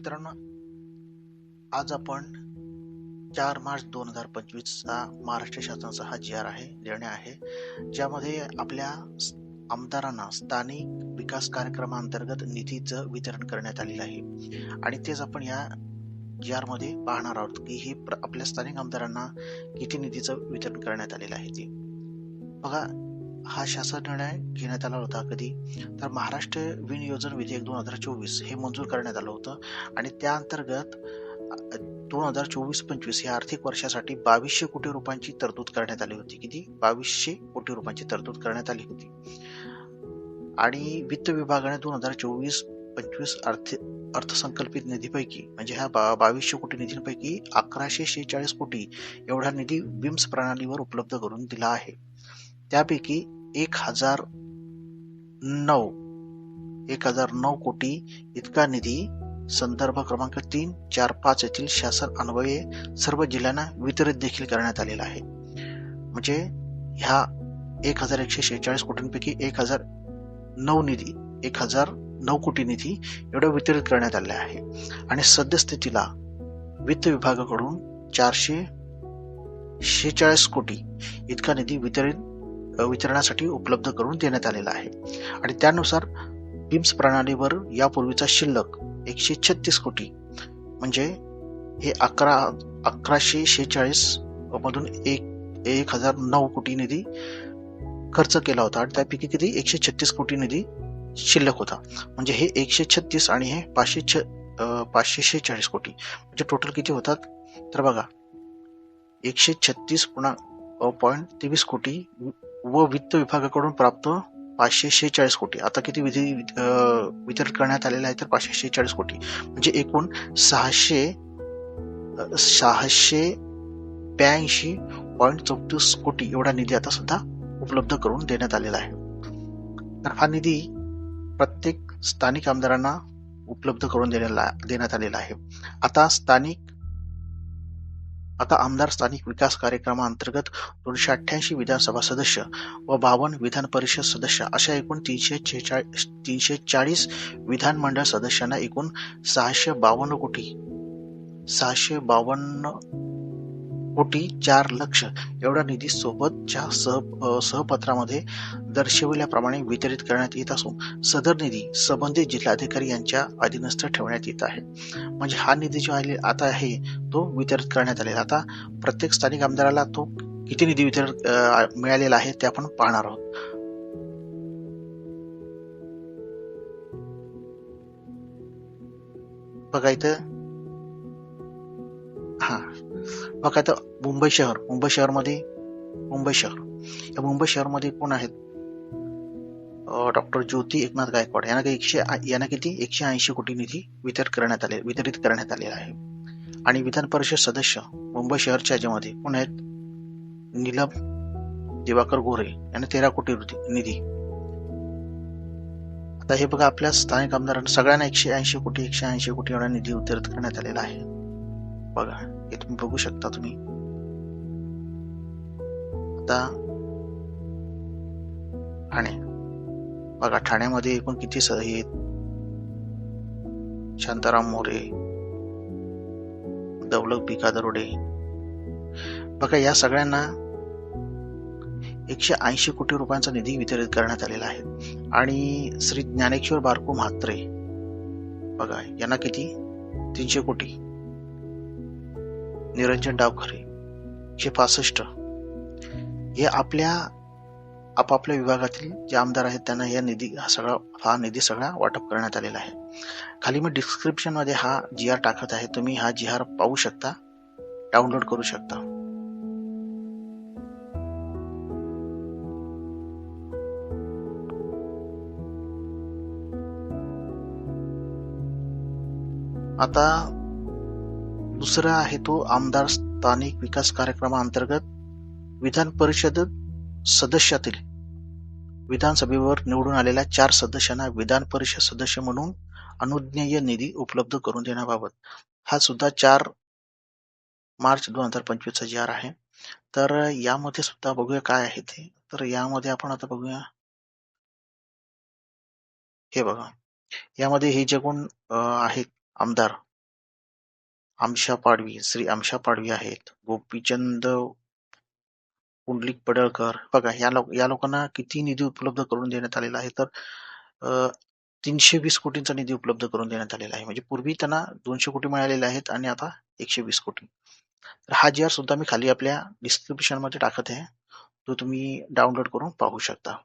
मित्रांनो, आज आपण 4 मार्च 2025 चा महाराष्ट्र शासनाचा हा जी आर आहे, निर्णय आहे, ज्यामध्ये आपल्या आमदारांना स्थानिक विकास कार्यक्रमांतर्गत निधीचं वितरण करण्यात आलेलं आहे. आणि तेच आपण या जी आर मध्ये पाहणार आहोत की ही आपल्या स्थानिक आमदारांना किती निधीचं वितरण करण्यात आलेलं आहे ते. बघा, हा शासन निर्णय घेण्यात आला होता कधी, तर महाराष्ट्र विनियोजन विधेयक 2024 हे मंजूर करण्यात आलं होतं. आणि त्या अंतर्गत 2024-25 या आर्थिक वर्षासाठी 2200 कोटी रुपयांची तरतूद करण्यात आली होती. किती? 2200 कोटी रुपयांची तरतूद करण्यात आली होती. आणि वित्त विभागाने 2024-25 अर्थसंकल्पित निधीपैकी म्हणजे ह्या 2200 कोटी निधींपैकी 1146 कोटी एवढा निधी बिम्स प्रणालीवर उपलब्ध करून दिला आहे. त्यापैकी 1009 कोटी इतका निधी संदर्भ क्रमांक 3, 4, 5 येथील शासन अन्वये सर्व जिल्ह्यांना वितरित देखील करण्यात आलेला आहे. म्हणजे ह्या 1146 कोटींपैकी 1009 कोटी निधी एवढा वितरित करण्यात आले आहे. आणि सद्यस्थितीला वित्त विभागाकडून 446 कोटी इतका निधी वितरणासाठी उपलब्ध करून देण्यात आलेला आहे. आणि त्यानुसार बिम्स प्रणालीवर यापूर्वीचा शिल्लक 136 कोटी म्हणजे हे 1146 मधून 1009 कोटी निधी खर्च केला होता. आणि त्यापैकी किती? 136 कोटी निधी शिल्लक होता. म्हणजे हे 136 आणि हे 546 कोटी म्हणजे टोटल किती होतात? तर बघा, 136.23 कोटी व वित्त विभागाकडून प्राप्त 546 कोटी. आता किती वितरित करण्यात आलेले आहे? तर 546 कोटी म्हणजे एकूण 682.34 कोटी एवढा निधी आता सुद्धा उपलब्ध करून देण्यात आलेला आहे. तर हा निधी प्रत्येक स्थानिक आमदारांना उपलब्ध करून देण्यात आलेला आहे. आता आमदार स्थानिक विकास कार्यक्रमाअंतर्गत 288 विधानसभा सदस्य व 52 विधान परिषद सदस्य अशा एकूण 340 विधानमंडळ सदस्यांना एकूण 652 कोटी 4 लक्ष एवढा निधी सोबतच्या सहपत्रामध्ये दर्शविल्याप्रमाणे वितरित करण्यात येत असून सदर निधी संबंधित जिल्हाधिकारी यांच्या अधीनस्थ ठेवण्यात येत आहे. म्हणजे हा निधी जो आता आहे तो वितरित करण्यात आलेला. आता प्रत्येक स्थानिक आमदाराला तो किती निधी मिळालेला आहे ते आपण पाहणार आहोत. बघा इथं, बघा इथं मुंबई शहर कोण आहेत? डॉक्टर ज्योती एकनाथ गायकवाड यांना किती 180 कोटी निधी वितरित करण्यात आलेला आहे. आणि विधान परिषद सदस्य मुंबई शहरच्या याच्यामध्ये कोण आहेत? नीलम दिवाकर गोरे यांना 13 कोटी निधी. आता हे बघा, आपल्या स्थानिक आमदारांना सगळ्यांना 180 कोटी एवढा निधी वितरित करण्यात आलेला आहे. बघा, हे तुम्ही बघू शकता तुम्ही. आता ठाणे बघा, ठाण्यामध्ये एकूण किती आहेत? शांताराम मोरे, दौलत भिका दरोडे. बघा, या सगळ्यांना 180 कोटी रुपयांचा निधी वितरित करण्यात आलेला आहे. आणि श्री ज्ञानेश्वर बारको म्हात्रे बघा, यांना किती? 300 कोटी. निरंजन डावखरे 165. हे आपापल्या विभागातील जे आमदार आहेत त्यांना हा निधी सगळा वाटप करण्यात आलेला आहे. खाली मी डिस्क्रिप्शन मध्ये हा जी आर टाकत आहे, तुम्ही हा जी आर पाहू शकता, डाउनलोड करू शकता. आता दुसरा आहे तो आमदार स्थानिक विकास कार्यक्रमाअंतर्गत विधान परिषद सदस्यातील विधानसभेवर निवडून आलेल्या 4 सदस्यांना विधान परिषद सदस्य म्हणून अनुज्ञेय निधी उपलब्ध करून देण्याबाबत हा सुद्धा 4 मार्च 2025 चा जी आर आहे. तर यामध्ये सुद्धा बघूया काय आहे ते. तर यामध्ये आपण आता बघूया, हे बघा, यामध्ये हे जे कोण आहेत आमदार आमशा पाडवी, श्री आमशा पाडवी आहेत, गोपीचंद पुंडलिक पडळकर बघा या लोकांना किती निधी उपलब्ध करून देण्यात आलेला आहे तर अ, 320 कोटींचा निधी उपलब्ध करून देण्यात आलेला आहे. म्हणजे पूर्वी त्यांना 200 कोटी मिळालेले आहेत आणि आता 120 कोटी. तर हा जी-आर सुद्धा मी खाली आपल्या डिस्क्रिप्शनमध्ये टाकत आहे. तो तुम्ही डाउनलोड करून पाहू शकता.